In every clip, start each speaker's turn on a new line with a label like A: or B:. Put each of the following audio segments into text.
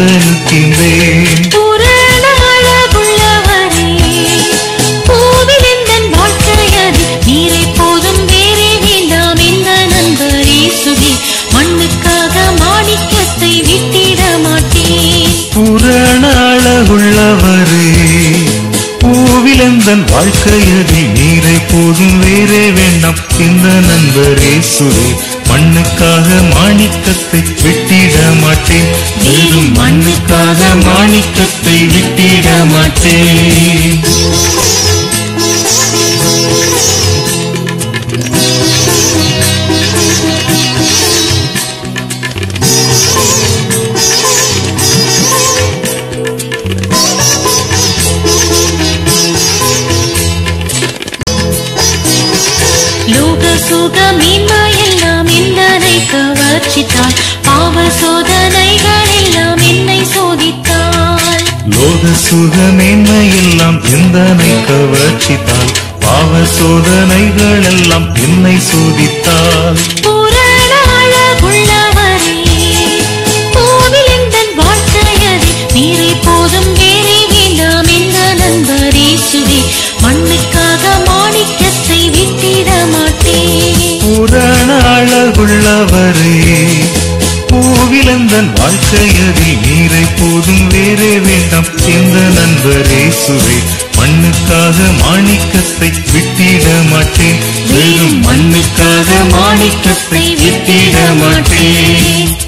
A: காதலிக்கின்றேன்.
B: பூரண அழகுள்ளவரே, பூவில் எந்தன் வாழ்க்கையது நீரை போதும் வேறே வேண்டாம் எந்த நண்பர் இயேசுவே, மண்ணுக்காக மாணிக்கத்தை விட்டிட மாட்டேன்.
A: பூரண அழகுள்ளவரே, பூவில் எந்தன் வாழ்க்கையதில் நீரை போதும் வேறே வேண்டாம் இந்த நண்பர் இயேசுவே, மண்ணுக்காக மாணிக்கத்தை விட்டிட மாட்டேன். வெறும் மண்ணுக்காக மாணிக்கத்தை விட்டிட மாட்டேன்.
B: லோக சுக மேன்மையெல்லாம் என்னை கவர்ச்சித்தாள், பாவ சோதனைகள் எல்லாம் என்னை சோதித்தாள்.
A: லோக சுக மேன்மையெல்லாம் எந்தனை கவர்ச்சித்தாள், பாவ சோதனைகள் எல்லாம் என்னை சோதித்தாள்.
B: பூரண அழகுள்ளவரே, பூவில் எந்தன் வாழ்க்கையது நீரை போதும் வேறே வேண்டாம் எந்த நண்பர் இயேசுவே, மண்ணுக்காக மாணிக்கத்தை விட்டிட மாட்டேன்.
A: பூரண அழகுள்ளவரே, பூவில் எந்தன் வாழ்க்கையதில் நீரை போதும் வேறே வேண்டாம் எந்த நண்பர் இயேசுவே, மண்ணுக்காக மாணிக்கத்தை விட்டிட மாட்டேன். வெறும் மண்ணுக்காக மாணிக்கத்தை விட்டிட மாட்டேன்.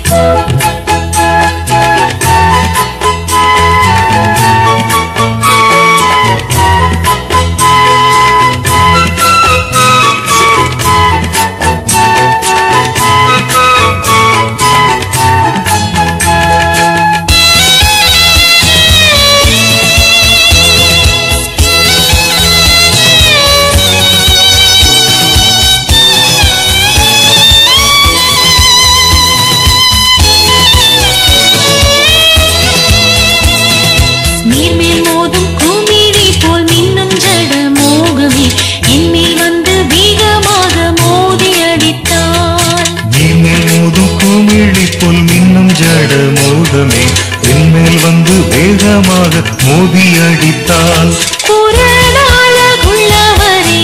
B: நீர்மேல் மோதும் குமிழி போல் மின்னும் ஜட மோகமே என்மேல் வந்து வேகமாக மோதி அடித்தாள்.
A: நீர்மேல் மோதும் குமிழி போல் மின்னும் ஜட மோகமே என்மேல் வந்து வேகமாக மோதி அடித்தாள்.
B: பூரண அழகுள்ளவரே,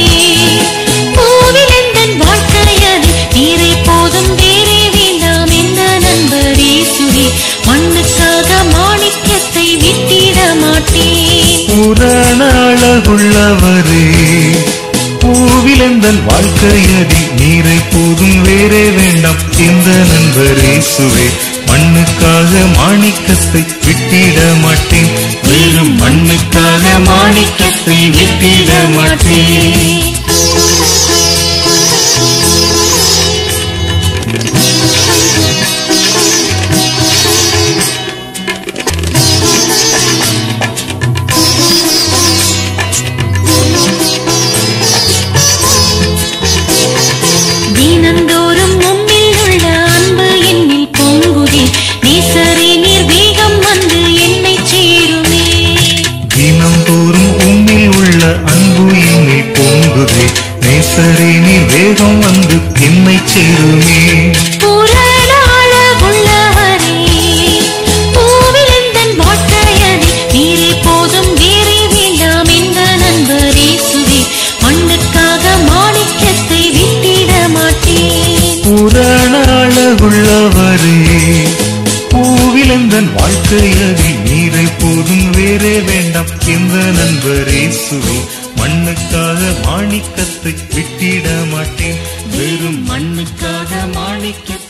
B: பூவில் எந்தன் வாழ்க்கையது நீரை போதும் வேறே வேண்டாம் எந்த நண்பர் இயேசுவே, மண்ணுக்காக மாணிக்கத்தை விட்டிட மாட்டேன்.
A: பூரண அழகுள்ளவரே, பூவில் எந்தன் வாழ்க்கையதில் நீரை போதும் வேறே வேண்டாம் இந்த நண்பர் இயேசுவே, மண்ணுக்காக மாணிக்கத்தை விட்டிட மாட்டேன். வெறும் மண்ணுக்காக மாணிக்கத்தை விட்டிட மாட்டேன்.
B: தினந்தோறும் உம்மில் உள்ள அன்பு என்னில் பொங்குதே, நேசரே நீர் வேகம் வந்து என்னை சேருமே.
A: தினந்தோறும் உம்மில் உள்ள அன்பு என்னில் பொங்குதே, நேசரே நீர் வேகம் வந்து என்னை சேருமே.
B: பூரண அழகுள்ளவரே, பூவில் எந்தன் வாழ்க்கையது நீரை போதும் வேறே வேண்டாம் எந்த நண்பர் இயேசுவே, மண்ணுக்காக மாணிக்கத்தை விட்டிட மாட்டேன்.
A: பூரண அழகுள்ளவரே, பூவில் எந்தன் வாழ்க்கையதில் நீரை போதும் வேறே வேண்டாம் எந்த நண்பர் இயேசுவே, மண்ணுக்காக மாணிக்கத்தை விட்டிட மாட்டேன். வெறும் மண்ணுக்காக மாணிக்கத்தை